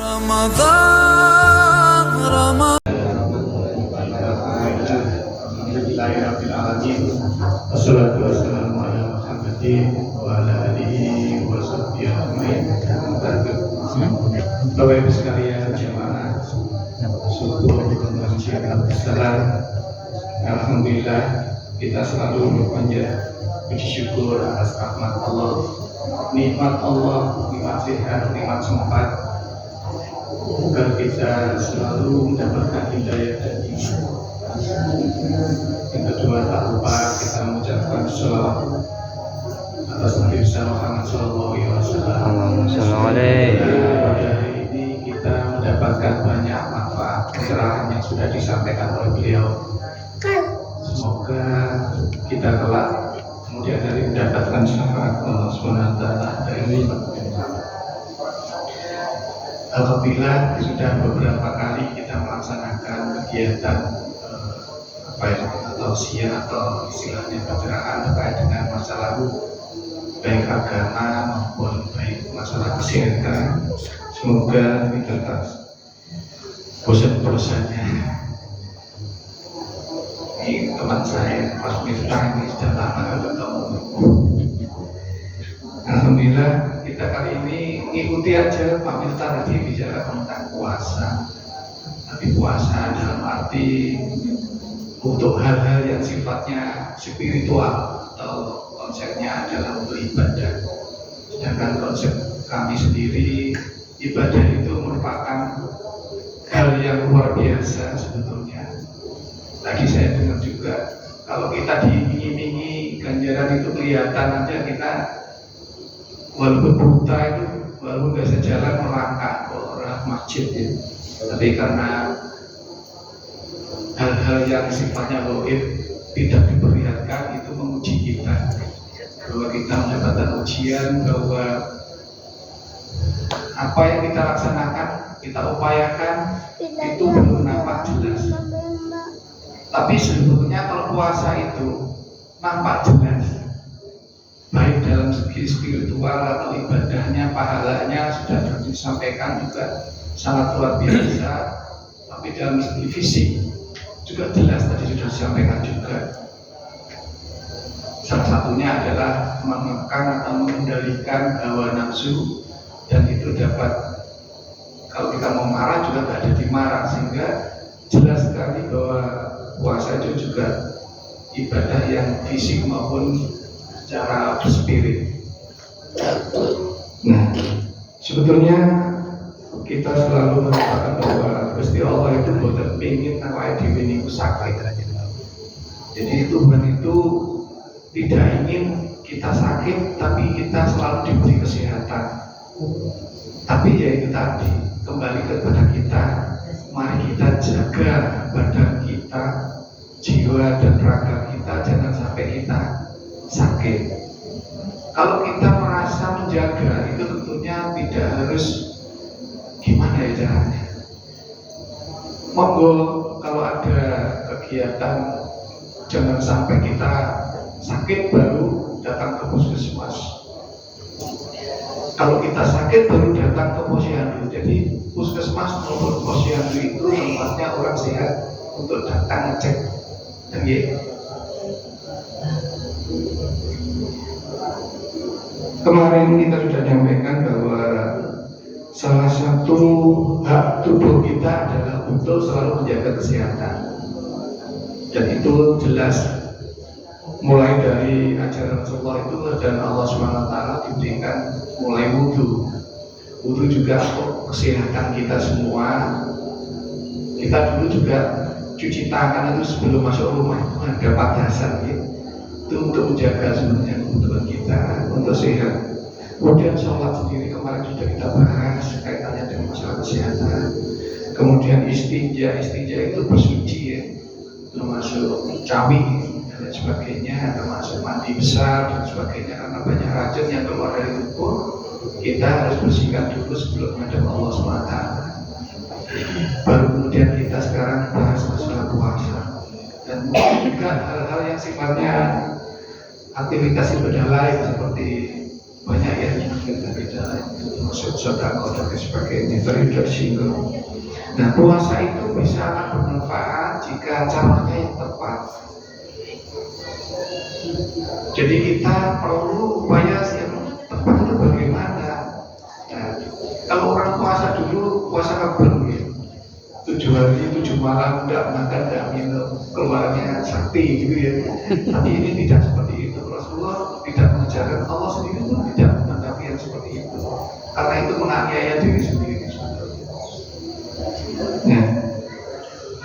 Ramadan, Ramadan. Wassalatu wassalamu ala Muhammadin wa ala alihi wa sahbihi ajma'in. Bapak Ibu sekalian jemaah subuh masjid Salam, alhamdulillah kita selalu berpanjang puji syukur atas rahmat Allah, nikmat Allah, nikmat sehat, nikmat sempat, agar kita selalu mendapatkan hidayah dan iman. Yang kedua, tak lupa kita mengucapkan sholawat atas Nabi besar Muhammad Sallallahu Alaihi Wasallam. Pada hari ini kita mendapatkan banyak manfaat pencerahan yang sudah disampaikan oleh beliau. Semoga kita kelak kemudian hari mendapatkan syafaat Allah SWT dari Alhamdulillah sudah beberapa kali kita melaksanakan kegiatan tausiah atau istilahnya pencerahan terkait dengan masalah baik agama maupun baik masalah kesehatan. Semoga kita tak bosan-bosannya. Ini teman saya Mas Miftah ini sudah lama ketemu. Alhamdulillah kita kali ini ikuti aja Pak Miftah tadi bicara tentang puasa. Tapi puasa dalam arti untuk hal-hal yang sifatnya spiritual atau konsepnya adalah untuk ibadah. Sedangkan konsep kami sendiri, ibadah itu merupakan hal yang luar biasa sebetulnya. Tadi saya dengar juga kalau kita diiming-imingi ganjaran itu kelihatan aja kita walaupun buta itu, walaupun gak sejalan melangkah ke arah masjid ya. Tapi karena hal-hal yang sifatnya gaib tidak diperlihatkan itu menguji kita, bahwa kita mendapatkan ujian bahwa apa yang kita laksanakan, kita upayakan itu belum nampak jelas. Tapi sebetulnya kalau puasa itu nampak jelas, baik dalam segi spiritual atau ibadahnya, pahalanya sudah disampaikan juga sangat luar biasa. Tapi dalam segi fisik juga jelas tadi sudah disampaikan juga. Salah satunya adalah mengekang atau mengendalikan hawa nafsu, dan itu dapat kalau kita mau marah juga tidak jadi marah, sehingga jelas sekali bahwa puasa itu juga ibadah yang fisik maupun secara spirit. Nah, sebetulnya kita selalu mengatakan bahwa Gusti Allah itu boten pengin awake dhewe niku sakit. Jadi Tuhan itu tidak ingin kita sakit, tapi kita selalu diberi kesehatan. Tapi ya itu tadi, kembali kepada kita. Mari kita jaga badan kita, jiwa dan raga kita, jangan sampai kita sakit. Kalau kita merasa menjaga itu tentunya tidak harus gimana ya caranya. Monggo kalau ada kegiatan jangan sampai kita sakit baru datang ke puskesmas. Kalau kita sakit baru datang ke posyandu. Jadi puskesmas maupun posyandu itu tempatnya orang sehat untuk datang ngecek. Kemarin kita sudah menyampaikan bahwa salah satu hak tubuh kita adalah untuk selalu menjaga kesehatan, dan itu jelas mulai dari ajaran Rasulullah itu, dan Allah SWT diberikan mulai wudhu juga untuk kesehatan kita semua. Kita dulu juga cuci tangan itu sebelum masuk rumah itu ada batasan gitu. Itu untuk menjaga sebenarnya kebutuhan kita untuk sehat. Kemudian sholat sendiri kemarin sudah kita bahas kaitannya dengan masalah kesehatan. Kemudian istinja itu bersuci ya, termasuk cawi dan sebagainya, termasuk mandi besar dan sebagainya, karena banyak racun yang keluar dari tubuh. Kita harus bersihkan dulu sebelum menghadap Allah SWT. Baru kemudian kita sekarang bahas masalah puasa, dan juga hal-hal yang sifatnya aktivitas ibadah lain seperti banyak yang berbeda-beda, maksud sedekah dan sebagainya, tadi sudah disinggung. Nah, puasa itu bisa bermanfaat jika caranya yang tepat. Jadi kita perlu upaya yang tepat itu bagaimana. Nah, kalau orang puasa dulu, puasa kabel ya, 7 hari 7 malam tidak makan tidak minum, keluarnya sakti gitu ya. Tapi ini tidak seperti itu. Rasulullah tidak mengajarkan, Allah sendiri pun tidak menanggapi yang seperti itu, karena itu menganiaya diri sendiri. Nah,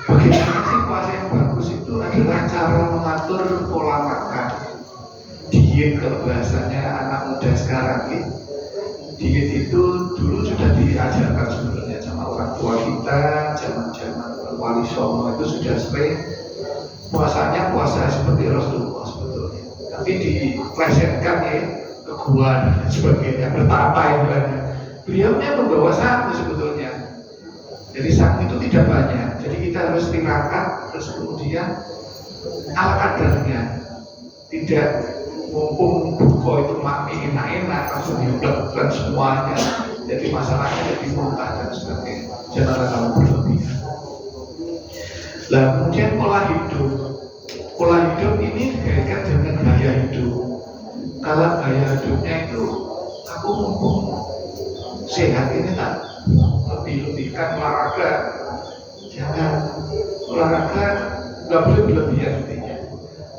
bagaimana sih puasa yang bagus itu adalah cara mengatur pola makan. Diet kalau bahasanya anak muda sekarang ini, diet itu dulu sudah diajarkan sebenarnya sama orang tua kita, zaman-zaman Wali Songo itu sudah sering puasanya puasa seperti Rasulullah sebetulnya. Tapi diplesetkan ya ke gua dan sebagainya, bertapa istilahnya. Beliaunya membawa satu sebetulnya. Jadi satu itu tidak banyak. Jadi kita harus tirakat, terus kemudian ala kadarnya. Tidak mumpung buka itu mami enak-enak langsung diulang semuanya. Jadi masalahnya jadi muntah dan sebagainya. Jangan terlalu berlebihan. Lah kemudian pola hidup. Pola hidup ini dikaitkan dengan gaya hidup. Kalau gaya hidupnya itu aku mumpung sehat ini tak lebih-lebihkan olahraga. Jangan olahraga nggak boleh berlebihan intinya.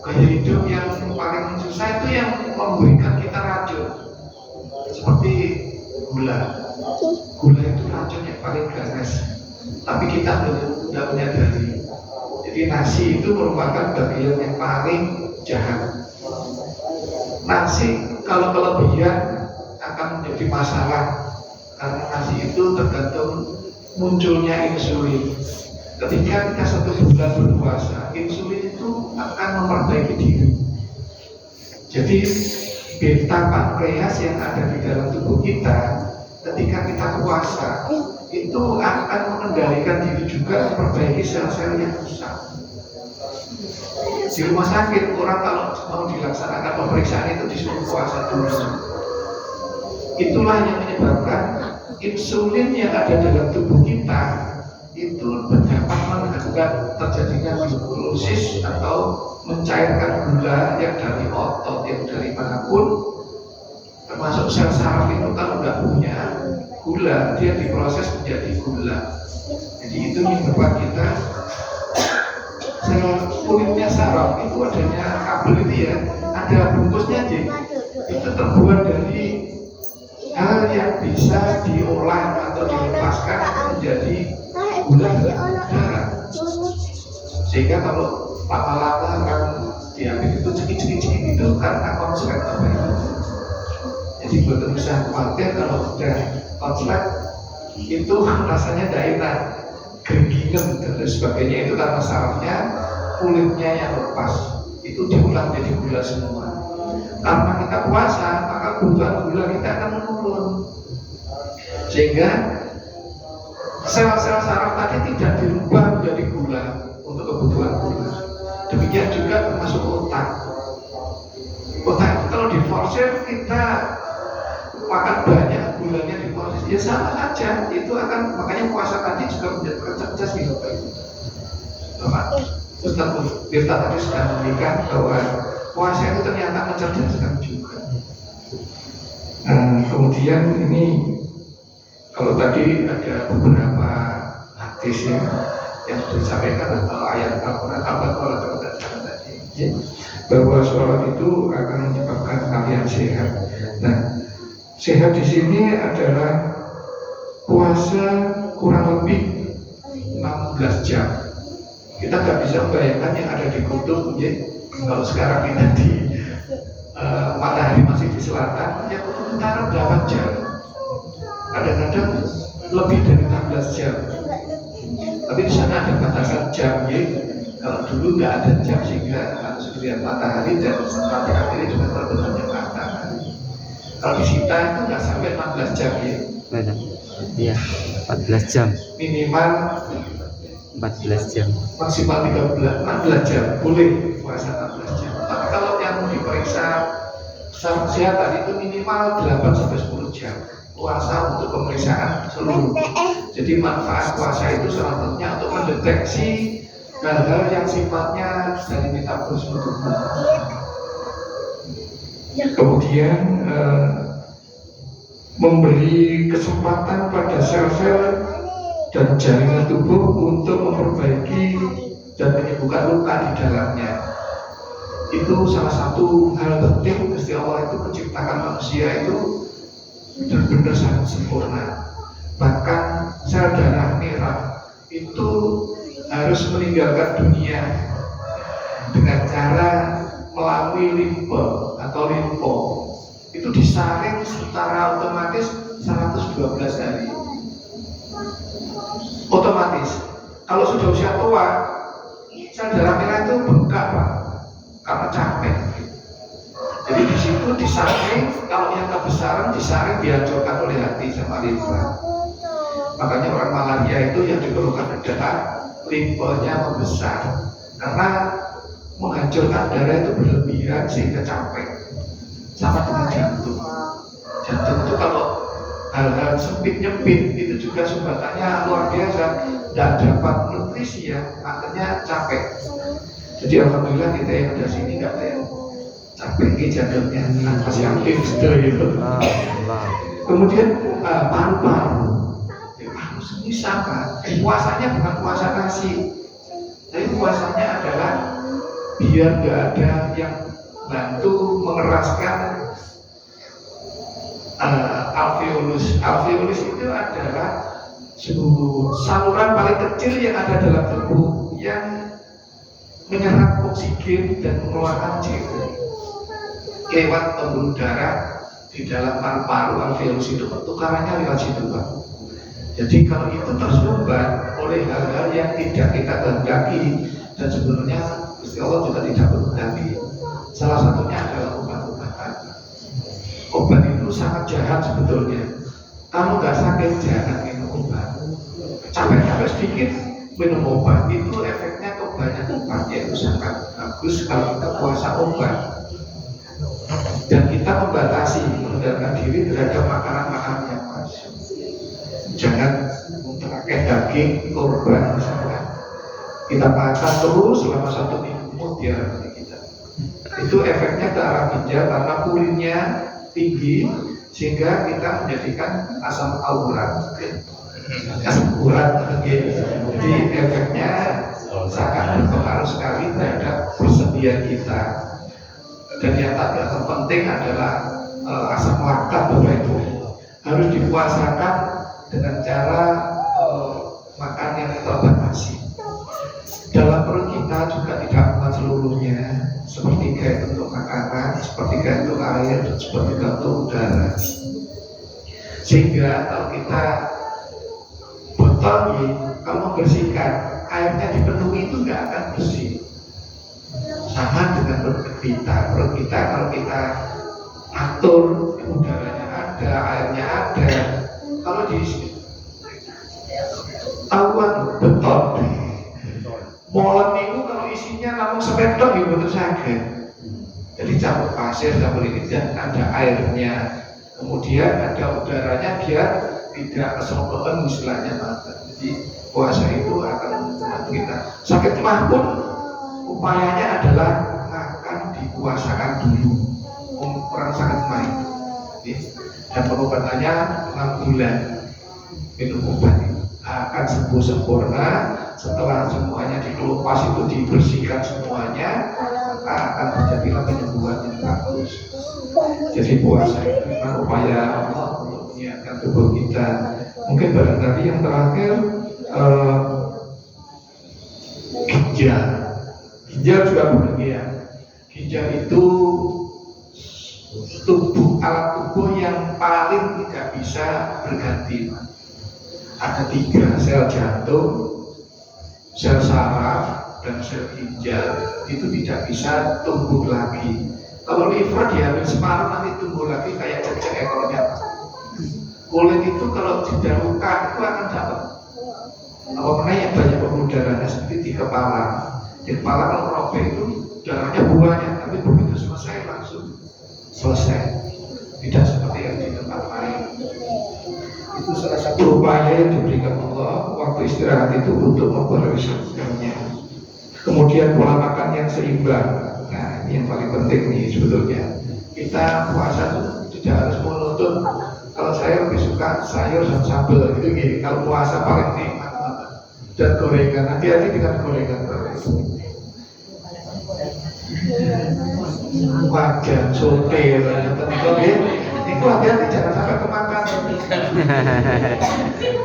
Gaya hidup yang paling susah itu yang memberikan kita racun, seperti gula. Gula itu racun yang paling ganas, tapi kita tidak menyadari. Jadi nasi itu merupakan bagian yang paling jahat. Nasi kalau kelebihan akan menjadi masalah, karena nasi itu tergantung munculnya insulin. Ketika kita 1 bulan berpuasa, insulin itu akan memperbaiki diri. Jadi beta pankreas yang ada di dalam tubuh kita, ketika kita puasa, itu akan mengendalikan diri juga, memperbaiki sel-sel yang rusak. Di rumah sakit, orang kalau mau dilaksanakan pemeriksaan itu disuruh puasa dulu. Itulah yang menyebabkan insulin yang ada dalam tubuh kita itu dapat menghambat terjadinya glukolosis atau mencairkan gula yang dari otot, yang dari manapun, termasuk sel saraf itu kalau nggak punya gula, dia diproses menjadi gula. Jadi itu menyebabkan kita sel kulitnya saraf itu adanya kabel itu ya, ada bungkusnya aja, itu terbuat dari hal yang bisa diolah atau dilepaskan menjadi gula darah. Sehingga kalau lama-lama orang diabetes itu cekik-cekik itu karena konslet apa itu. Jadi buat usah khawatir kalau udah konslet itu rasanya tidak enak, geringan dan sebagainya, itu karena sarafnya, kulitnya yang lepas, itu diolah menjadi gula semua. Karena kita puasa, maka kebutuhan gula kita akan menurun, sehingga sel-sel saraf tadi tidak dirubah menjadi gula untuk kebutuhan gula. Demikian juga termasuk otak. Otak itu kalau diforsir, kita makan banyak, gulanya diforsir, ya sama saja. Itu akan, makanya puasa tadi juga menjadi cerdas di otak itu. Bapak Ustaz Birta tadi sudah memberikan bahwa puasa itu ternyata mencerdaskan juga. Kemudian ini kalau tadi ada beberapa hadis yang sudah disampaikan atau ayat Al-Quran tadi, bahwa sholat itu akan menyebabkan kalian sehat. Nah, sehat di sini adalah puasa kurang lebih 16 jam. Kita nggak bisa membayangkan yang ada di kutub, ya. Kalau sekarang ini di matahari masih di selatan, ya kutub utara 8 jam. Kadang-kadang lebih dari 16 jam. Tapi di sana ada batasan jam, ya. Kalau dulu nggak ada jam sehingga harus melihat matahari dan nanti akhirnya juga terbenamnya matahari. Kalau di Sita itu nggak sampai 16 jam, ya. Iya, 14 jam. Minimal 14 jam. Maksimal 16 jam. Boleh puasa 16 jam. Tapi kalau yang diperiksa kesehatan itu minimal 8-10 jam puasa untuk pemeriksaan seluruh. Jadi manfaat puasa itu salah satunya untuk mendeteksi hal-hal yang sifatnya dari metabolisme tubuh. Kemudian memberi kesempatan pada sel-sel dan jaringan tubuh untuk memperbaiki dan menyembuhkan luka di dalamnya. Itu salah satu hal penting. Gusti Allah itu menciptakan manusia itu benar-benar sangat sempurna. Bahkan sel darah merah itu harus meninggalkan dunia dengan cara melalui limfe atau limfo. Itu disaring secara otomatis 112 hari. Otomatis. Kalau sudah usia tua, sel darah merah itu bengkak, Pak, karena capek. Jadi di situ disaring, kalau yang kebesaran disaring dihancurkan oleh hati sama limfa. Makanya orang malaria itu yang diperlukan adalah limfonya membesar, karena menghancurkan darah itu berlebihan sehingga capek. Sama dengan jantung. Jantung itu kalau hal-hal sempit nyempit itu juga sumbatannya luar biasa, tidak dapat nutrisi ya, akhirnya capek. Jadi alhamdulillah kita yang ada sini nggak ada yang capek ini jantungnya, masih aktif gitu. Kemudian paru-paru, ini sama. Puasanya bukan puasa nasi, tapi puasanya adalah biar nggak ada yang bantu mengeraskan alveolus. Alveolus itu adalah saluran paling kecil yang ada dalam tubuh yang menyerap oksigen dan mengeluarkan CO lewat pembuluh darah di dalam paru-paru. Alveolus itu pertukarannya lewat situ, Pak. Jadi kalau itu tersumbat oleh hal-hal yang tidak kita kehendaki, dan sebenarnya Gusti Allah juga tidak menghendaki, salah satunya adalah obat-obatan. Obat itu sangat jahat sebetulnya. Kalau nggak sakit jangan minum obat. Capek-capek sedikit minum obat, itu efeknya kebanyakan yaitu sangat bagus kalau kita puasa obat. Dan kita membatasi menghindarkan diri terhadap makanan-makanan yang masuk. Jangan pakai daging korban misalkan. Kita makan terus selama 1 minggu kemudian kita. Itu efeknya ke arah ginjal karena purinnya tinggi sehingga kita menjadikan asam urat. Asam urat, jadi efeknya sangat berpengaruh sekali terhadap persendian kita. Dan yang tak terpenting adalah asam laktat, Bapak Ibu, harus dipuasakan dengan cara makan yang terbatasi. Dalam perut kita juga tidak muat seluruhnya, sepertiga itu untuk makanan, sepertiga untuk air, dan sepertiga untuk udara. Sehingga kalau kita botol, kalau membersihkan, airnya dipenuhi itu nggak akan bersih. Sama dengan perut kita kalau kita atur, udaranya ada, airnya ada. Kalau di tahuan beton, molen itu kalau isinya namun sepetok itu betul sakit. Jadi campur pasir, campur ini, dan ada airnya, kemudian ada udaranya biar tidak kesemprotan istilahnya mata. Jadi puasa itu akan membantu kita. Sakit mah pun upayanya adalah akan dipuasakan dulu. Orang sakit mah itu. Dan pengobatannya 6 bulan minum obat itu akan sembuh sempurna. Setelah semuanya dikelupas itu dibersihkan semuanya, maka akan terjadilah penyembuhan yang bagus. Jadi puasa itu memang upaya Allah untuk menyiapkan tubuh kita. Mungkin barangkali yang terakhir ginjal. Ginjal juga demikian. Ginjal itu alat tubuh yang paling tidak bisa berganti. Ada 3, sel jantung, sel saraf, dan sel ginjal. Itu tidak bisa tumbuh lagi. Kalau liver diambil separuh nanti tumbuh lagi kayak cecek ekornya. Kulit itu kalau tidak luka itu akan dapat. Apa yang banyak pembuluh darahnya seperti di kepala. Di kepala kalau robek itu darahnya buahnya, tapi begitu selesai langsung selesai, tidak seperti yang di tempat lain. Itu salah satu upaya yang diberikan Allah. Waktu istirahat itu untuk mempersiapkannya. Kemudian pola makan yang seimbang. Nah, ini yang paling penting nih sebetulnya. Kita puasa itu tidak harus menuntut. Kalau saya lebih suka sayur dan sambal gitu gini. Kalau puasa paling nikmat dan gorengan. Hati-hati dengan gorengan. Wajan, sote, itu hati-hati jangan sampai kemakan.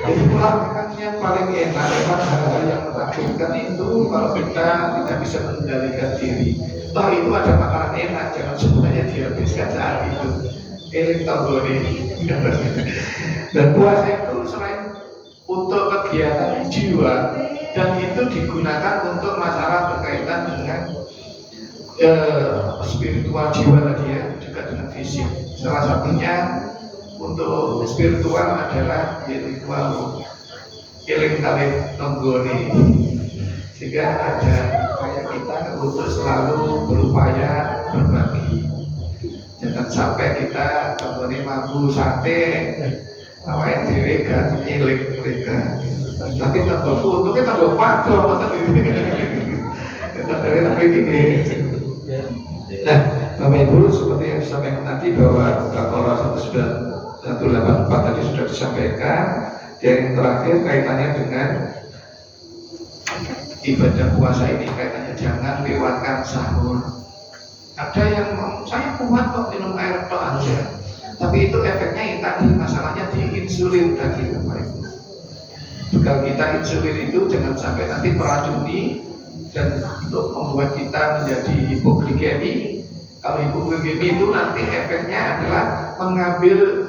Jadi pola makan yang paling enak, memang hal-hal yang menakutkan itu kalau kita tidak bisa mengendalikan diri. Toh itu ada makanan enak, jangan semuanya dihabiskan saat itu. Eling tambone. Dan puasa itu selain untuk kegiatan jiwa dan itu digunakan untuk masalah berkaitan dengan spiritual jiwa tadi ya, juga dengan fisik. Salah satunya untuk spiritual adalah ritual eling kalih tonggone, sehingga ada kayak kita untuk selalu berupaya berbagi. Jangan sampai kita tonggone mampu sate awalnya dhewe gak nyeling mereka, tapi tambah untungnya tambah padha tapi gini. Nah, Bapak Ibu, seperti yang disampaikan tadi bahwa Al-Qur'an 184 tadi sudah disampaikan. Yang terakhir kaitannya dengan ibadah puasa ini, kaitannya jangan lewatkan sahur. Ada yang saya kuat kok minum air tok aja, tapi itu efeknya yang tadi masalahnya di insulin tadi Bapak Ibu. Kalau kita insulin itu jangan sampai nanti meracuni dan untuk membuat kita menjadi hipoglikemi. Kalau hipoglikemi itu nanti efeknya adalah mengambil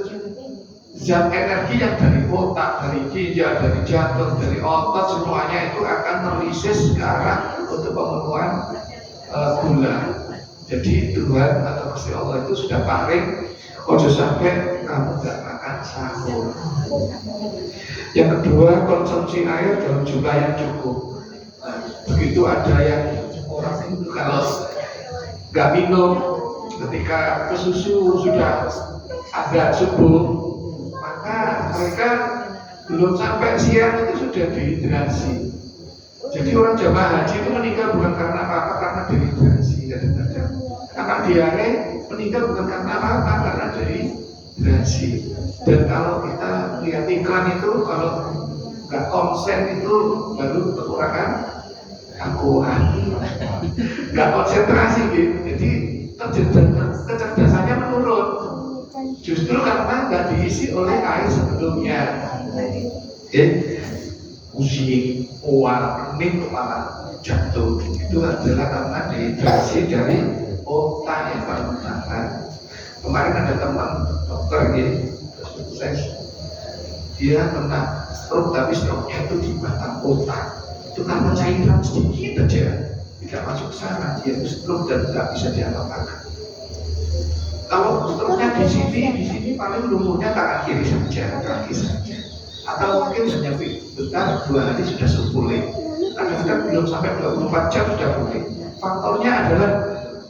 zat energi yang dari otak, dari ginjal, dari jantung, dari otot, semuanya itu akan merisis ke arah untuk pemenuhan gula. Jadi Tuhan atau Gusti Allah itu sudah paling ojo sampai kamu nggak makan sahur. Yang kedua, konsumsi air dalam jumlah yang cukup. Begitu ada yang orang itu kalau nggak minum ketika kesusu sudah agak subuh, maka mereka belum sampai siang itu sudah dehidrasi. Jadi orang jamaah haji itu meninggal bukan karena apa-apa, karena dehidrasi. Kadang-kadang anak diare meninggal bukan karena apa-apa, karena dehidrasi. Dan kalau kita lihat iklan itu, kalau nggak konsen itu baru kekurangan akuan, nggak konsentrasi gitu. Jadi kecerdasannya menurun, justru karena nggak diisi oleh air sebelumnya. Pusing, mual, ini kepala jatuh, itu adalah karena dehidrasi dari otak yang paling utama. Kemarin ada teman dokter sukses, dia kena stroke, tapi stroke-nya itu di batang otak. Itu karena cairan sedikit aja tidak masuk sana, dia itu stroke dan tidak bisa diapa-apakan. Kalau stroke-nya di sini paling lumurnya tangan kiri saja, kaki saja, atau mungkin hanya bentar 2 hari sudah pulih. Kadang-kadang belum sampai 24 jam sudah pulih. Faktornya adalah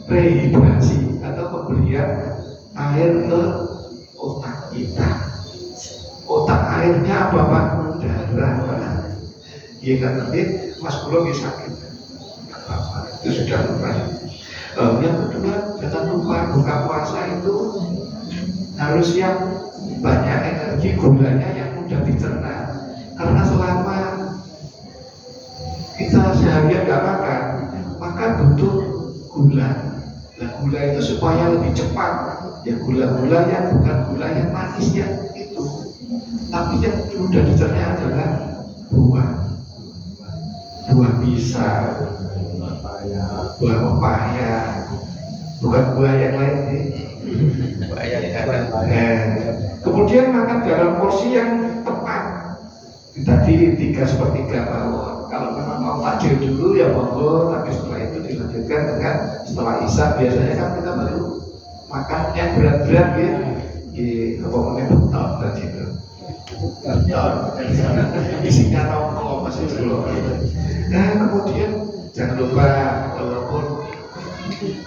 rehidrasi atau pemberian air ke otak kita. Otak airnya apa Pak? Darah Pak. Iya kan, tapi Mas Kulo bisa sakit. Itu sudah lumayan. Yang kedua, jangan lupa buka puasa itu harus yang banyak energi, gulanya yang mudah dicerna. Karena selama kita seharian nggak makan, maka butuh gula. Nah, gula itu supaya lebih cepat, ya gula-gula yang bukan gula yang manis ya itu, tapi yang mudah dicerna adalah buah pisang, buah pepaya, bukan buah yang lain nih. Kemudian makan dalam porsi yang tepat. Tadi 3/4 bawah. Kalau memang mau takjil dulu ya monggo, tapi setelah itu dilanjutkan dengan setelah isya. Biasanya kan kita baru makan yang berat-berat ya, apa namanya beton tadi itu. Beton, isinya rokok masih belum. Nah kemudian jangan lupa walaupun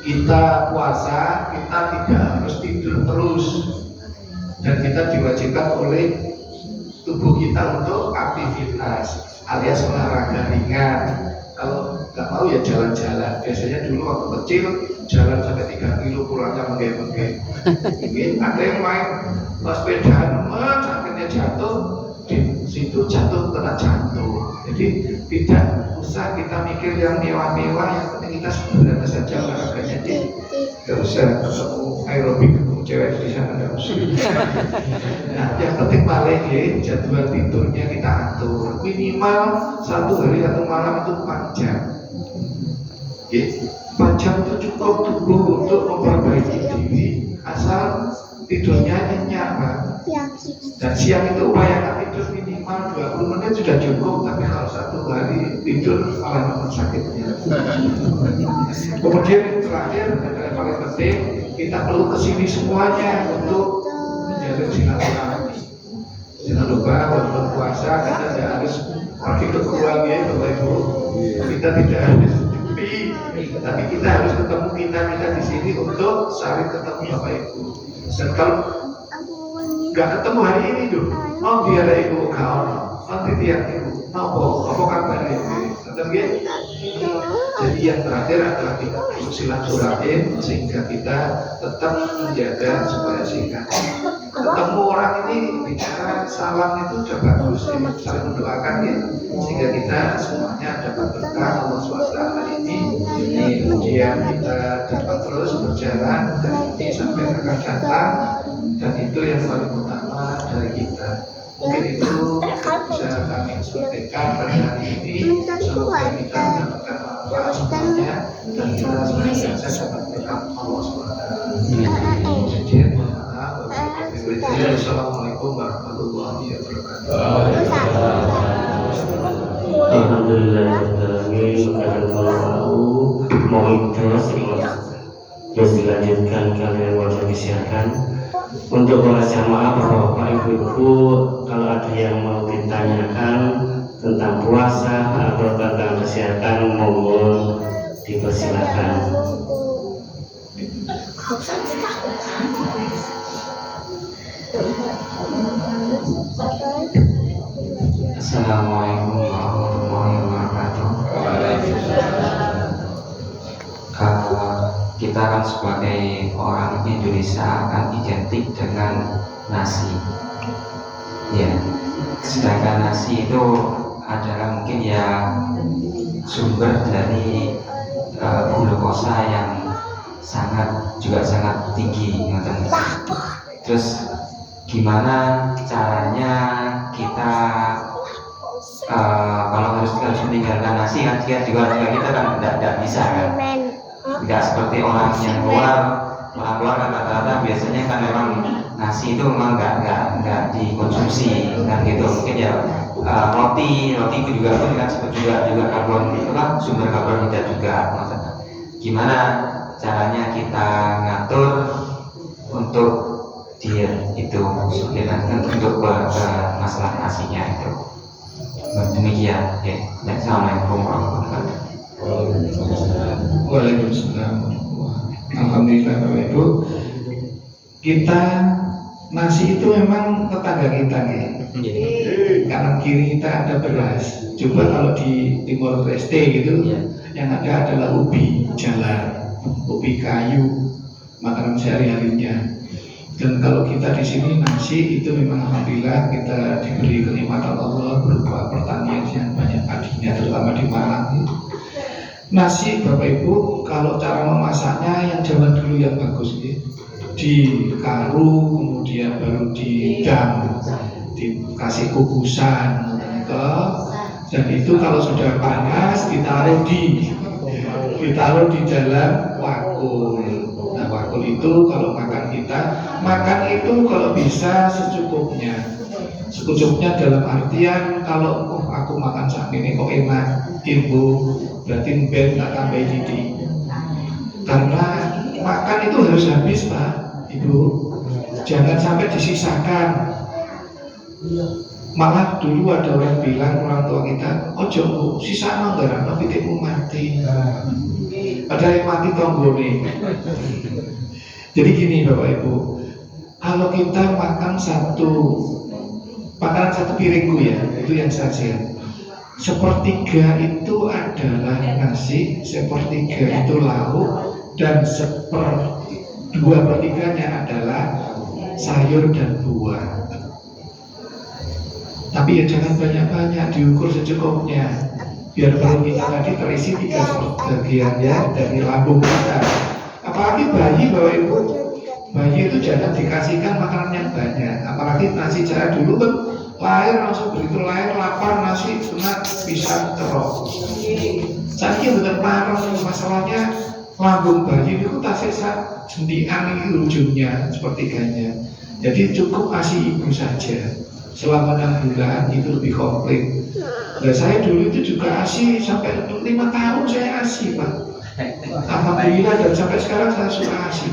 kita puasa, kita tidak harus tidur terus, dan kita diwajibkan oleh tubuh kita untuk aktivitas alias olahraga ringan. Kalau nggak mau ya jalan-jalan. Biasanya dulu waktu kecil jalan sampai 3 kilo pulangnya menggeng-menggeng. Ada yang main sepedaan, akhirnya jatuh di situ, jatuh kena jantung. Jadi tidak usah kita mikir yang mewah-mewah, yang penting kita sederhana saja olahraganya. Nggak usah ketemu aerobik, ketemu cewek di sana, nggak usah. Nah, yang penting paling ya jadwal tidurnya kita atur minimal 1 hari 1 malam itu 4 jam. 4 jam itu cukup tubuh untuk memperbaiki diri, asal tidurnya nyenyak, Pak. Dan siang itu upayakan tidur minimal 20 menit sudah cukup, tapi kalau 1 hari tidur malah sakitnya. Kemudian terakhir yang paling penting, kita perlu kesini semuanya untuk menjalin silaturahmi. Jangan lupa waktu puasa kita tidak harus pergi ke keluarga, Bapak Ibu. Kita tidak harus sepi, tapi kita harus ketemu kita di sini untuk saling ketemu Bapak Ibu. Dan kalau nggak ketemu hari ini tuh, mau biar ibu kau, nanti tiap ibu, mau apa kabar ini? Jadi yang terakhir adalah kita silaturahim sehingga kita tetap menjaga supaya sehat. Ketemu orang ini bicara salam itu sudah bagus, ya. Saling mendoakan ya, sehingga kita semuanya dapat berkah Allah SWT ini. Kemudian kita dapat terus berjalan dari sampai akan datang, dan itu yang paling utama dari kita. Mungkin itu bisa kami sampaikan pada hari ini. Semoga kita mendapatkan manfaat semuanya dan kita senantiasa dapat berkah Allah SWT. Assalamualaikum warahmatullahi wabarakatuh. Mohon terus dilanjutkan kalian wajib disiarkan untuk para jamaah, bapak ibu-ibu, kalau ada yang mau ditanyakan tentang puasa atau tentang kesehatan, mohon dipersilakan. Assalamualaikum warahmatullahi wabarakatuh. Kita kan sebagai orang Indonesia akan identik dengan nasi, ya. Sedangkan nasi itu adalah mungkin ya sumber dari glukosa yang sangat tinggi. Terus gimana caranya kita kalau harus meninggalkan nasi kan juga kita kan tidak bisa kan, tidak seperti orang luar kan rata-rata biasanya kan memang nasi itu memang nggak dikonsumsi kan gitu. Mungkin ya roti itu juga kan juga karbon itu kan sumber karbohidrat juga. Gimana caranya kita ngatur untuk diet itu untuk masalah nasinya itu. Demikian ya. Assalamualaikum warahmatullahi wabarakatuh. Waalaikumsalam. Alhamdulillah Bapak Ibu, kita nasi itu memang tetangga kita ya. Kanan kiri kita ada beras. Coba kalau di Timor Leste gitu, yang ada adalah ubi jalar, ubi kayu, makanan sehari-harinya. Dan kalau kita di sini nasi itu memang alhamdulillah kita diberi kenikmatan Allah berupa pertanian yang banyak padinya, terutama di Malang. Nasi Bapak Ibu, kalau cara memasaknya yang zaman dulu yang bagus ya, dikaru kemudian baru didam, dikasih kukusan, dan itu kalau sudah panas ditaruh di dalam wakul. Nah wakul itu kalau makan itu kalau bisa secukupnya dalam artian kalau aku makan saat ini kok enak ibu, berarti ben tak tambah didi, karena makan itu harus habis Pak Ibu, jangan sampai disisakan. Malah dulu ada orang bilang, orang tua kita, ojo sisa manggaran tapi kamu mati. Ada yang mati tonggone. Jadi gini Bapak Ibu, kalau kita makan makanan satu piringku ya, itu yang saja. Sepertiga itu adalah nasi, sepertiga itu lauk, dan dua pertiganya adalah sayur dan buah. Tapi ya jangan banyak-banyak, diukur secukupnya, biar perut kita tadi terisi 3 bagian ya dari lambung kita. Apalagi bayi Bapak Ibu, bayi itu jangan dikasihkan makanan yang banyak. Apalagi nasi cara dulu kan lahir langsung begitu lahir lapar nasi kena pisang terus. Saya benar parah masalahnya lambung bayi itu tasik jendian ini ujungnya sepertiganya. Jadi cukup ASI ibu saja selama 6 bulan itu lebih komplit. Nah saya dulu itu juga ASI sampai 5 tahun saya ASI Pak. Alhamdulillah dan sampai sekarang saya suka ASI.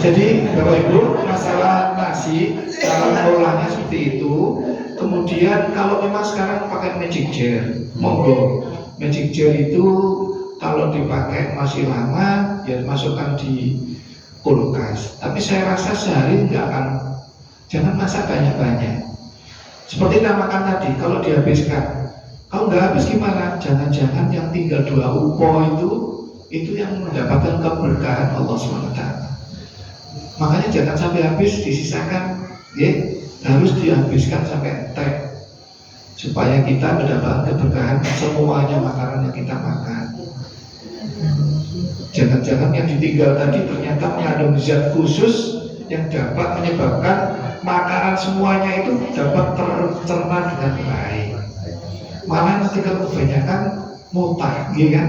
Jadi Bapak Ibu masalah nasi cara olahnya seperti itu. Kemudian kalau memang sekarang pakai magic jar, monggo. Magic jar itu kalau dipakai masih lama ya masukkan di kulkas. Tapi saya rasa sehari jangan masak banyak-banyak. Seperti kita makan tadi, kalau dihabiskan, kalau nggak habis gimana? Jangan-jangan yang tinggal 2 upo itu yang mendapatkan keberkahan Allah SWT. Makanya jangan sampai habis, disisakan, ya, harus dihabiskan sampai entek supaya kita mendapatkan keberkahan semuanya makanan yang kita makan. Jangan-jangan yang ditinggal tadi ternyata mengandung zat khusus yang dapat menyebabkan makanan semuanya itu dapat tercerna dengan baik. Malah nanti kalau kebanyakan mutah, gitu kan?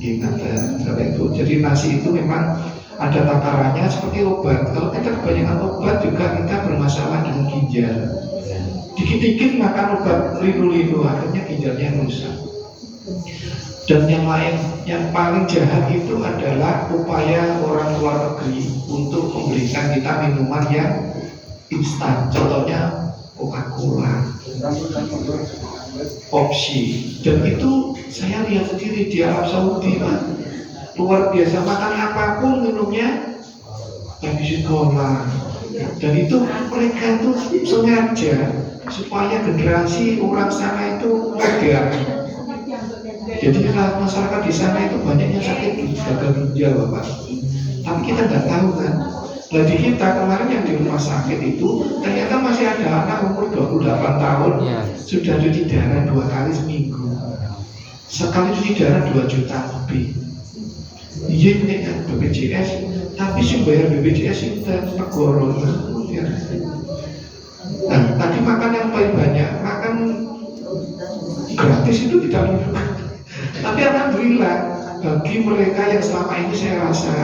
Gitu. Jadi nasi itu memang ada takarannya seperti obat. Kalau kita kebanyakan obat juga kita bermasalah dengan ginjal. Dikit-dikit makan obat linu-linu akhirnya ginjalnya rusak. Dan yang lain, yang paling jahat itu adalah upaya orang luar negeri untuk memberikan kita minuman yang instan. Contohnya Coca-Cola, Pepsi. Dan itu saya lihat sendiri di Arab Saudi, Pak. Luar biasa, makan apapun minumnya Pepsi Cola. Dan itu mereka itu sengaja supaya generasi orang sana itu legal. Jadi masyarakat di sana itu banyaknya sakit gagal ginjal Bapak. Tapi kita nggak tahu kan. Nah di kita kemarin yang di rumah sakit itu ternyata masih ada anak umur 28 tahun sudah cuci darah 2 kali seminggu. Sekali cuci darah 2 juta lebih. Iya ini kan BPJS, tapi sih bayar BPJS itu negara. Nah tadi makan yang paling banyak, makan gratis itu tidak menunjukkan. Tapi alhamdulillah bagi mereka yang selama ini saya rasa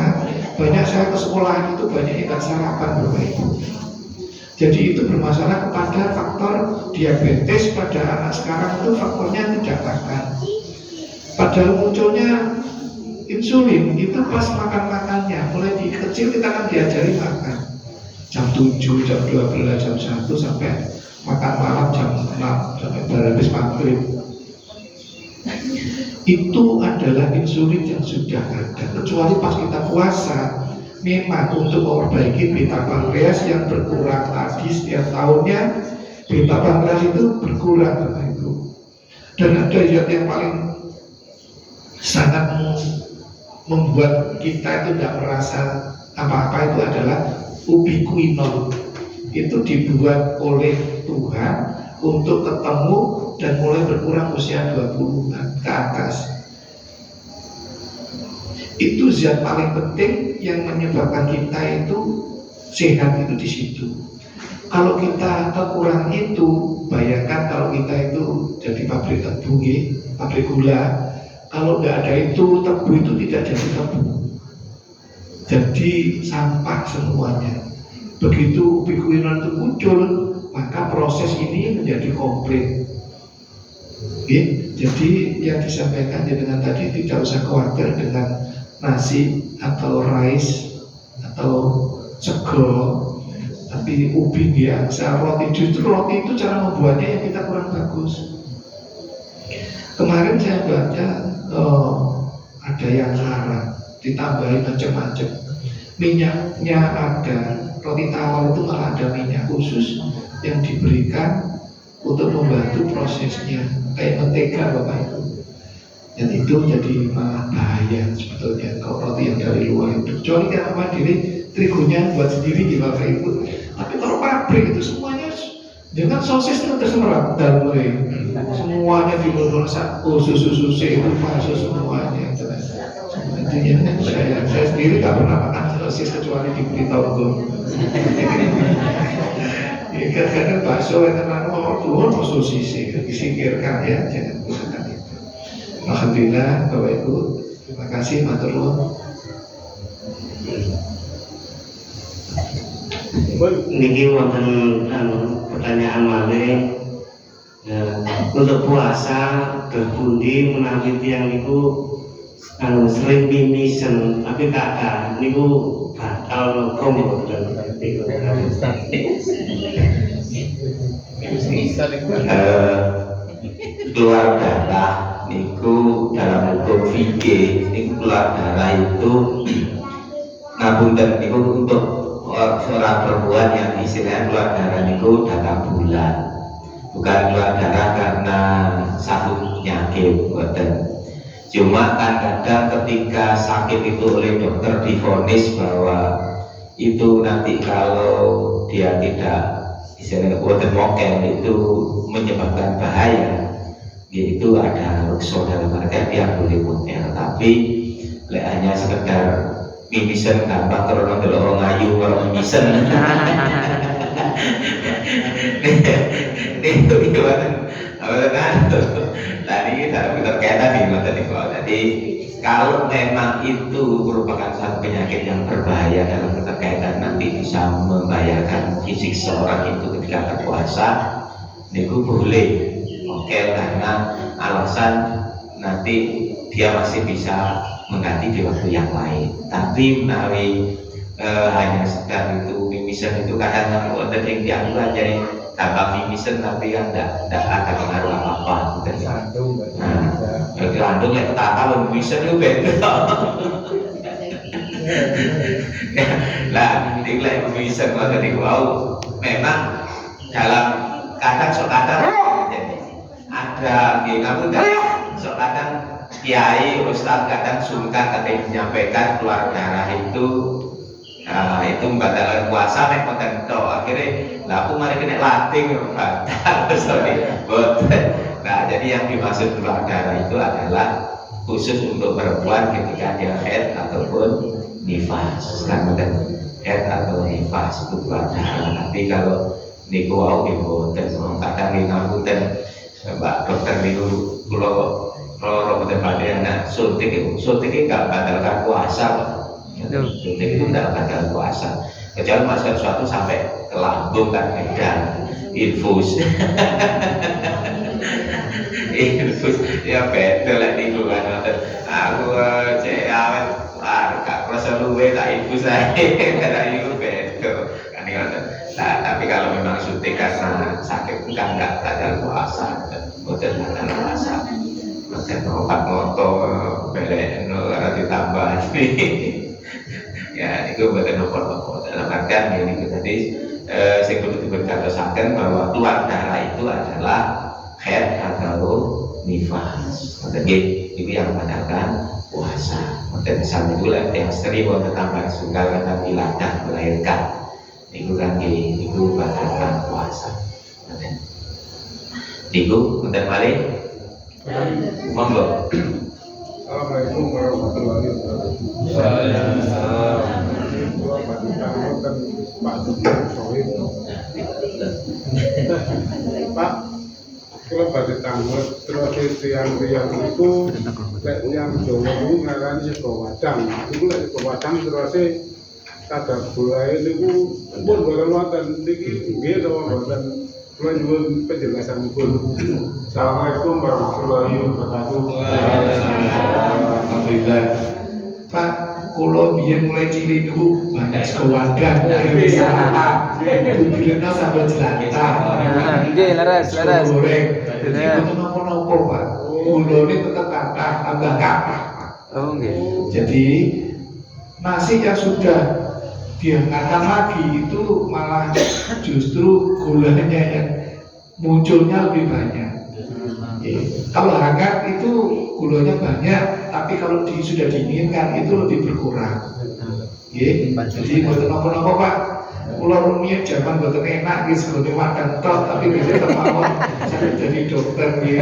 banyak saya ke sekolahan itu banyak ikan sarapan Bapak Ibu. Jadi itu bermasalah kepada faktor diabetes pada anak sekarang itu faktornya tidak makan. Padahal munculnya insulin itu pas makan-makannya. Mulai di kecil kita kan diajari makan jam 7, jam 12, jam 1 sampai makan malam jam 6 sampai habis maghrib. Itu adalah insulin yang sudah ada. Kecuali pas kita puasa, memang untuk memperbaiki beta pankreas yang berkurang tadi setiap tahunnya, beta pankreas itu berkurang Bapak Ibu. Dan ada yang paling sangat membuat kita itu tidak merasa apa-apa itu adalah ubiquinol. Itu dibuat oleh Tuhan untuk ketemu dan mulai berkurang usia 20-an ke atas. Itu zat paling penting yang menyebabkan kita itu sehat itu di situ. Kalau kita kurang itu, bayangkan kalau kita itu jadi pabrik tebu, pabrik gula. Kalau nggak ada itu, tebu itu tidak jadi tebu. Jadi sampah semuanya. Begitu ubiquinol itu muncul, maka proses ini menjadi komplit. Jadi yang disampaikan dengan tadi tidak usah khawatir dengan nasi atau rice atau sego, tapi ubi biasa, roti. Justru roti itu cara membuatnya yang kita kurang bagus. Kemarin saya baca ada yang haram, ditambahin macam-macam. Minyaknya ada, roti tawar itu malah ada minyak khusus yang diberikan untuk membantu prosesnya, kayak mentega Bapak Ibu. Dan itu jadi malah bahaya sebetulnya kalau roti yang dari luar itu. Kecuali kan apa diri terigunya buat sendiri di Bapak Ibu. Tapi kalau pabrik itu semuanya dengan sosis itu terserap dan semuanya dibuat susu itu masuk semuanya. Intinya saya sendiri tak pernah makan sosis kecuali diberi tonggo. Ya kadang-kadang bakso yang mau turun mau sosis disingkirkan ya, jangan gunakan itu. Alhamdulillah Bapak Ibu, terima kasih matur nuwun. Niki wonten pertanyaan malih untuk puasa berpundi menawi tiyang niku sering mimisen tapi kakak niku batal nopo mboten keluar darah niku dalam hukum fikih niku keluar darah itu ngapunten niku untuk seorang perempuan yang istilahnya keluar darah niku datang bulan, bukan keluar darah karena satu penyakit, boten. Cuma kadang ketika sakit itu oleh dokter divonis bahwa itu nanti kalau dia tidak istilahnya boten mokel itu menyebabkan bahaya, yaitu ada rukso dalam artian dia boleh mokel, tapi hanya sekedar mimisen gampang kalau nonton orang ayu kalau mimisen. Itu gimana? Tadi kita berkaitan nih materi. Jadi kalau memang itu merupakan satu penyakit yang berbahaya dalam keterkaitan nanti bisa membahayakan fisik seorang itu ketika berpuasa, itu boleh. Oke, karena alasan nanti dia masih bisa mengganti di waktu yang lain. Tapi menawi hanya sekedar itu mimisen itu kadang ada yang dianggap aja tambah mimisen tapi kan tidak ada pengaruh apa-apa. Nah, Landung yang tahu mimisen itu beda. Nah, tinggal mimisen kalau tadi wow, memang dalam kadang ada kamu kadang kiai ustaz kadang sungkan ketika menyampaikan keluar darah itu membatalkan puasa nek konten to akhirnya lah aku mari kena latih batal sorry boten. Nah jadi yang dimaksud keluar darah itu adalah khusus untuk perempuan ketika dia haid ataupun nifas, kan boten haid atau nifas itu keluar darah. Tapi kalau niku wau boten kadang ngapunten Mbak dokter niku kula boten badhe anak suntik itu enggak batalkan puasa Pak. Suntik itu tidak batal puasa kecuali masuk sesuatu sampai ke lambung kan beda. Infus ya beda lah itu kan aku cek awet gak kerasa luwe tak infus aja karena itu beda kan. Nah tapi kalau memang suntik karena sakit kan nggak batal puasa, betul batal puasa. Mungkin obat moto belek karena ditambah ya itu betul nopo dalam artian ini tadi saya perlu diberkatakan bahwa keluar darah itu adalah haid atau nifas. Jadi itu yang membatalkan puasa. Dan misalnya juga yang sering mau tambah sunggal kata biladah melahirkan itu kan itu batalkan puasa. Ibu, bentar balik. Monggo. Assalamualaikum warahmatullahi wabarakatuh. Pak, kalau pada tanggal terus tiang-tiang itu, yang Jawa itu ngarani sego wadang. Itu lek sego wadang terus kada bulai niku pun barang wonten niki nggih to mboten kula nyuwun penjelasan pun. Assalamualaikum warahmatullahi wabarakatuh. Alhamdulillah. Pak, kula biyen mulai cilik niku banyak sego wadang wis apa. Bibirnya sampai jelantah. Nggih, leres. Goreng. Jadi napa-napa Pak. gulanya tetap kathah, tambah kathah. Oh nggih. Jadi nasi yang sudah dihangatkan lagi itu malah justru gulanya yang munculnya lebih banyak. Kalau hangat itu gulanya banyak, tapi kalau sudah dinginkan itu lebih berkurang. Jadi buat apa-apa Pak, kula rumiyin jaman boten enak nggih segone makan tok, tapi bisa kemawon saya jadi dokter nggih.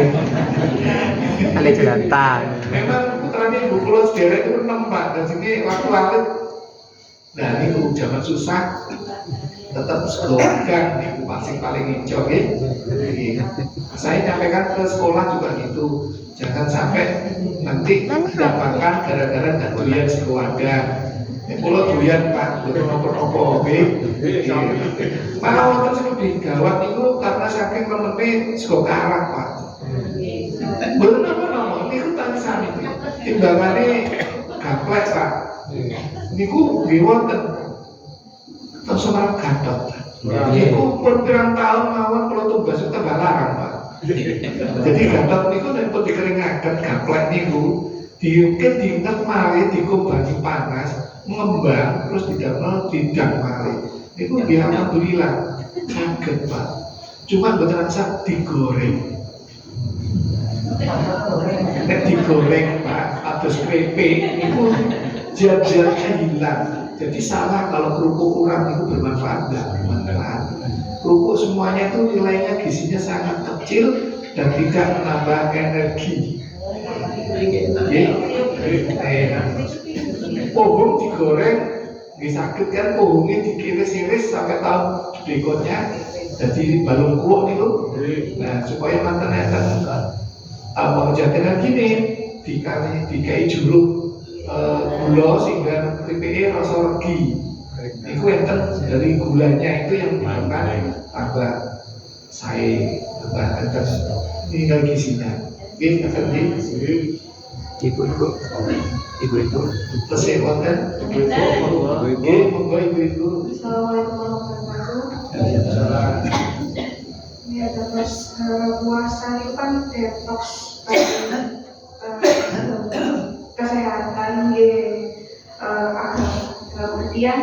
Ale jelantah. Memang putrane ibu kula sederek itu 6 Pak, dan sini waktu alit. Nah ini zaman susah tetap sekeluarga nih paling hijau nggih. Saya nyampaikan ke sekolah juga gitu, jangan sampai nanti dapatkan gara-gara nggak doyan sekeluarga. Kalau doyan Pak, betul nopo-nopo, malah wonten sing lebih gawat itu karena saking lemene sego karak Pak. Bener apa niku tadi sami. Timbangane gaplek Pak. Niku nggih wonten terus ora gadot. Niku pun pirang tahun mawon kula tugas tengah larang Pak. Jadi gadot niku nek pun dikeringaken gaplek niku diungkit diinget malih dikumbani panas ngembang terus didamel didang malih. Niku biar alhamdulillah saged Pak. Cuma boten rasa digoreng. Nek digoreng Pak, atus krepek niku zat-zatnya hilang. Jadi salah kalau kerupuk kurang itu bermanfaat enggak? Bermanfaat. Kerupuk semuanya itu nilainya gizinya sangat kecil dan tidak menambah energi. Pohon digoreng, nggih sakit kan pohonnya dikiris-iris sampai tahu berikutnya jadi balung kuok niku. Nah supaya mantan enten mau jadi energi nih dikai juruk gula sehingga PPE rasa regi. Itu enten dari gulanya itu yang menyebabkan tambah saya tambah atas tinggal gizinya. Oke, akan Ibu. Terus konten. Monggo ibu. Assalamualaikum warahmatullahi wabarakatuh. Ya terus puasa itu kan detox kesehatan di agama. Kemudian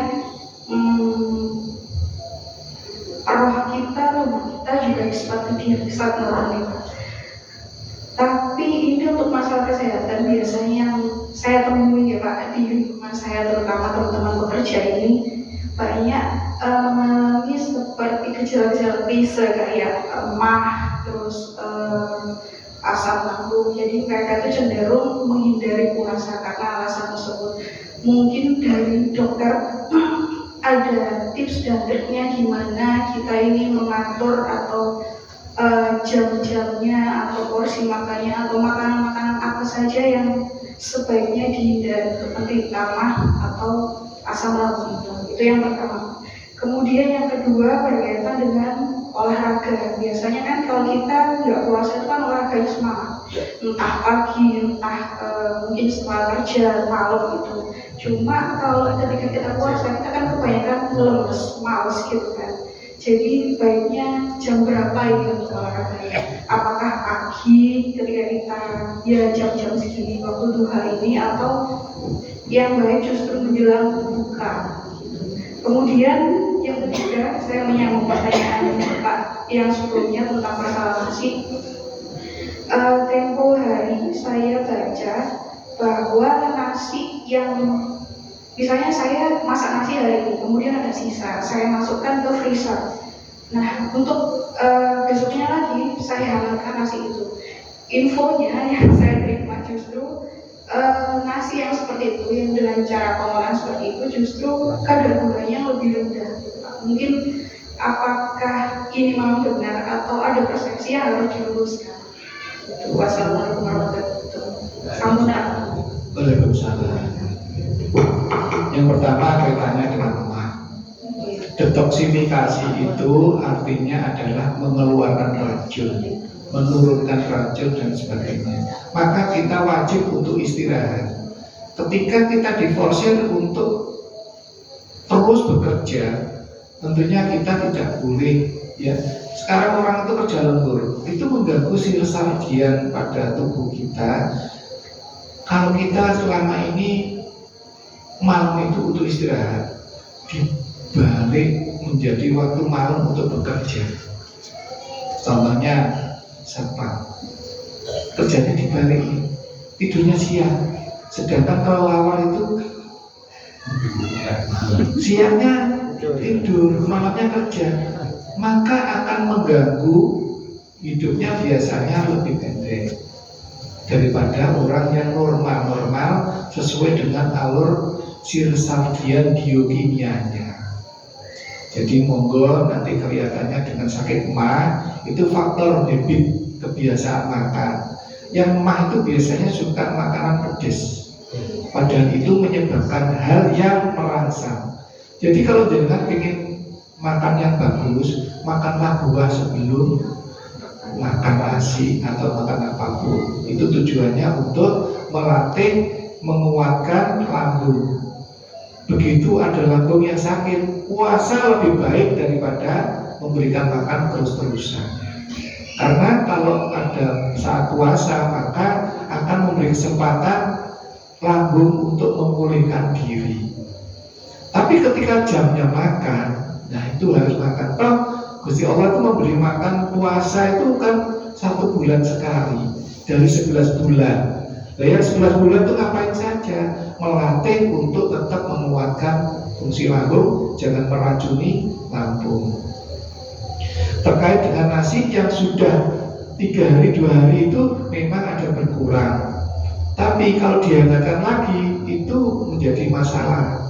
roh kita, tubuh kita juga sepatu dirusak normal. Tapi ini untuk masalah kesehatan biasanya yang saya temui ya Pak di lingkungan saya, terutama teman-teman bekerja ini banyak mengalami seperti gejala-gejala klise kayak emah, terus asam lambung. Jadi mereka itu cenderung menghindari puasa karena alasan tersebut. Mungkin dari dokter ada tips dan triknya gimana kita ini mengatur atau jam-jamnya atau porsi makannya atau makanan-makanan apa saja yang sebaiknya dihindari seperti tamah atau asam lambung itu yang pertama. Kemudian yang kedua berkaitan dengan olahraga. Biasanya kan kalau kita nggak puasa itu kan olahraganya semangat, entah pagi, entah mungkin setelah kerja, malam gitu. Cuma kalau ketika kita puasa kita kan kebanyakan lemes, males gitu kan. Jadi baiknya jam berapa ini untuk olahraganya? Apakah pagi ketika kita ya jam-jam segini waktu duha ini, atau yang baik justru menjelang buka? Kemudian yang ketiga, saya menyambung pertanyaan Pak yang sebelumnya tentang masalah nasi. Tempo hari saya baca bahwa nasi yang misalnya saya masak nasi hari ini, kemudian ada sisa, saya masukkan ke freezer. Nah, untuk besoknya lagi saya hangatkan nasi itu. Infonya yang saya terima justru nasi yang seperti itu, yang dengan cara pengolahan seperti itu, justru kadar gulanya lebih rendah. Mungkin apakah ini memang benar atau ada persepsi yang harus diluruskan? Wassalamualaikum warahmatullahi wabarakatuh. Waalaikumsalam. Yang pertama kaitannya dengan emah. Detoksifikasi itu artinya adalah mengeluarkan racun, menurunkan racun dan sebagainya. Maka kita wajib untuk istirahat. Ketika kita diforsir untuk terus bekerja, tentunya kita tidak boleh Ya, sekarang orang itu kerja lembur, itu mengganggu sirkulasi pada tubuh kita. Kalau kita selama ini malam itu untuk istirahat, dibalik menjadi waktu malam untuk bekerja. Contohnya siapa? Kerjanya dibalik, tidurnya siang. Sedangkan kalau awal itu siangnya tidur, malamnya kerja, maka akan mengganggu hidupnya biasanya lebih pendek daripada orang yang normal sesuai dengan alur sirkulasi biokimianya. Jadi monggo nanti kelihatannya dengan sakit mah itu faktor habit, kebiasaan makan. Yang mah itu biasanya suka makanan pedas, padahal itu menyebabkan hal yang merangsang. Jadi kalau jenengan ingin makan yang bagus, makanlah buah sebelum makan nasi atau makan apapun. Itu tujuannya untuk melatih, menguatkan lambung. Begitu ada lambung yang sakit, puasa lebih baik daripada memberikan makan terus-terusan. Karena kalau ada saat puasa, maka akan memberi kesempatan lambung untuk memulihkan diri. Tapi ketika jamnya makan, nah itu harus makan. Toh Gusti Allah itu memberi makan puasa itu kan 1 bulan sekali dari 11 bulan. Nah yang 11 bulan itu ngapain saja? Melatih untuk tetap menguatkan fungsi lambung, jangan meracuni lambung. Terkait dengan nasi yang sudah 3 hari 2 hari itu memang ada berkurang. Tapi kalau dihangatkan lagi itu menjadi masalah.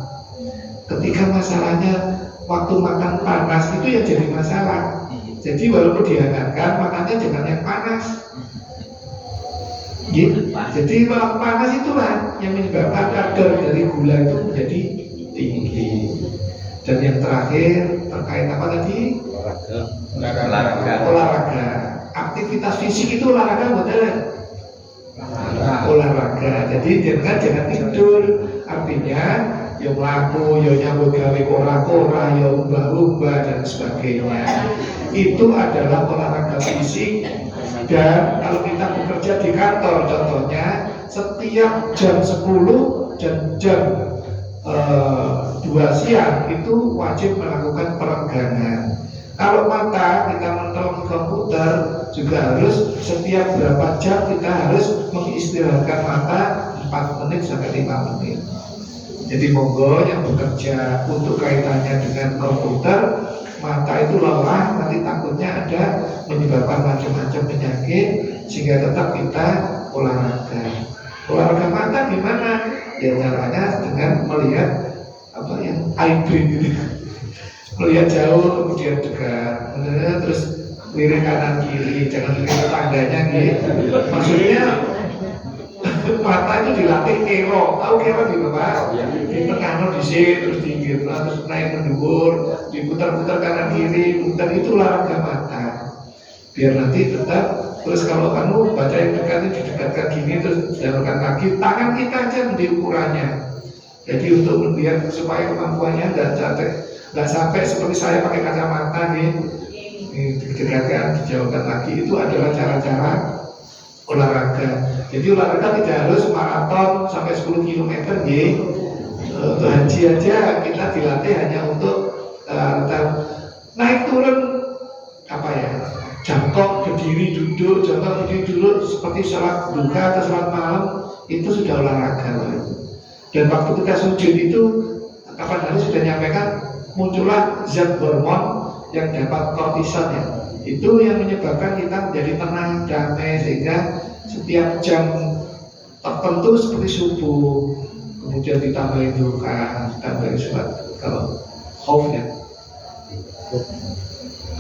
Ketika masalahnya waktu makan panas itu yang jadi masalah. Jadi walaupun dihangatkan, makannya jangan yang panas. Gitu. Jadi waktu panas itulah yang menyebabkan kadar dari gula itu menjadi tinggi. Dan yang terakhir terkait apa tadi? Olahraga. Aktivitas fisik itu olahraga betul. Olahraga. Jadi jangan tidur. Artinya yang laku, yang nyambut gawe kora-kora, yang umbah-umbah dan sebagainya. Itu adalah olahraga fisik. Dan kalau kita bekerja di kantor, contohnya setiap jam 10 dan jam 2 siang itu wajib melakukan peregangan. Kalau mata kita menonton komputer juga harus setiap berapa jam kita harus mengistirahatkan mata 4 menit sampai 5 menit. Jadi monggo yang bekerja untuk kaitannya dengan komputer, mata itu lelah, nanti takutnya ada menyebabkan macam-macam penyakit, sehingga tetap kita olahraga. Olahraga mata gimana? Ya caranya dengan melihat apa yang eye-brain gitu. Melihat jauh kemudian dekat, terus lirik kanan kiri, jangan lirik tetangganya gitu. Maksudnya mata itu dilatih kero, tahu kero gitu Pak? Di tengah di sini terus tinggi, terus naik mendukur, diputar-putar kanan kiri, putar itu olahraga mata. Biar nanti tetap, terus kalau kamu baca yang dekat itu didekatkan gini terus jalankan kaki, tangan kita aja menjadi ukurannya. Jadi untuk melihat supaya kemampuannya nggak sampai seperti saya pakai kacamata nih, didekatkan, dijauhkan lagi. Itu adalah cara-cara olahraga. Jadi olahraga tidak harus maraton sampai 10 km nih. Untuk haji aja kita dilatih hanya untuk naik turun apa ya, jongkok, berdiri, duduk, jongkok, berdiri, duduk seperti sholat duha atau sholat malam itu sudah olahraga. Dan waktu kita sujud itu kapan hari sudah nyampaikan muncullah zat hormon yang dapat kortison ya. Itu yang menyebabkan kita menjadi tenang, damai, sehingga setiap jam tertentu seperti subuh, kemudian ditambahin duha, ditambahin sholat kalau khauf ya.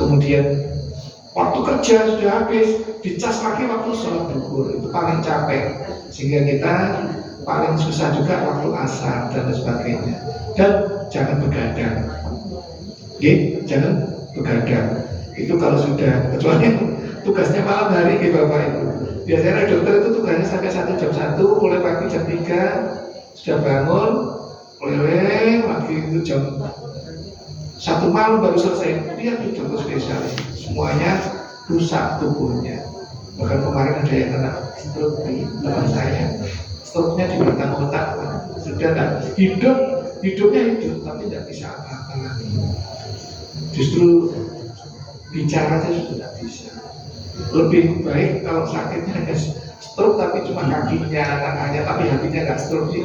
Kemudian waktu kerja sudah habis, dicas lagi waktu sholat duhur, itu paling capek, sehingga kita paling susah juga waktu asar dan sebagainya. Dan jangan begadang, jangan begadang. Itu kalau sudah, kecuali tugasnya malam hari Bapak Ibu. Biasanya dokter itu tugasnya sampai 1 jam 1, mulai pagi jam 3 sudah bangun, keliling lagi itu jam 1 malam baru selesai, dia hidup ke spesialis, semuanya rusak tubuhnya. Bahkan kemarin ada yang kena stroke di teman saya, stroke-nya di batang otak, sudah tak hidupnya hidup tapi tidak bisa apa-apa lagi. Justru bicara saja sudah tidak bisa. Lebih baik kalau sakitnya hanya stroke tapi cuma kakinya, tangannya, tapi hatinya nggak stroke ya.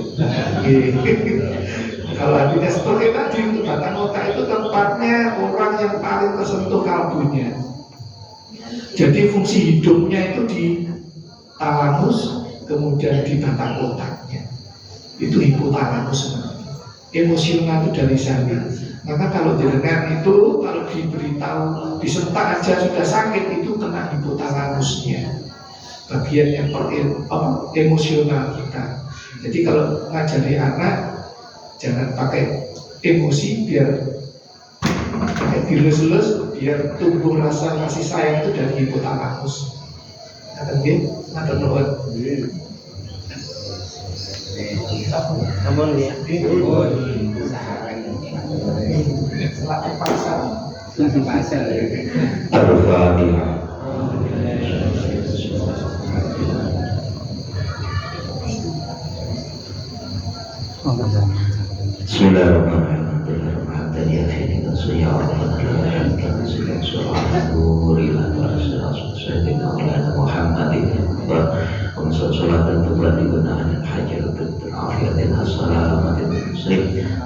Kalau hatinya stroke itu tadi, untuk batang otak itu tempatnya orang yang paling tersentuh kalbunya. Jadi fungsi hidupnya itu di talamus, kemudian di batang otaknya. Itu hipotalamus. Emosional itu dari sana. Maka kalau jenengan itu kalau diberitahu disentak aja sudah sakit, itu kena hipotalamusnya, bagian yang emosional kita. Jadi kalau ngajari anak jangan pakai emosi, biar pakai dilus-lus, biar tumbuh rasa kasih sayang itu dari hipotalamus. Ada nuwun. Namun ya, Al-Fatihah. Bismillahirrahmanirrahim.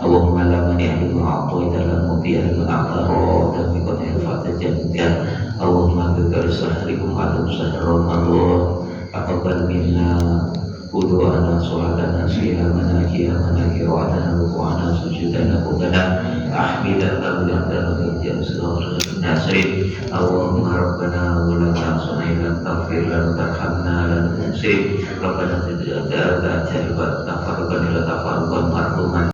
Allahumma la mani'a lima a'tayta la mu'tiya lima a'tayta bi qadri al-fatihah. Allahumma bika sahrikum atum sahr Ramadan taqabbal minna wudu'ana sholatana siyamana qiyamana qira'atana ruku'ana sujudana qudana ahmidana bihamdana bihamdina sallallahu nasrin. Allahumma rabbana wa la ta'asuna ila taghfir lana tarhamna lana musib rabbana tidak ada ajaib tafarruqan ila tafarruqan marhuman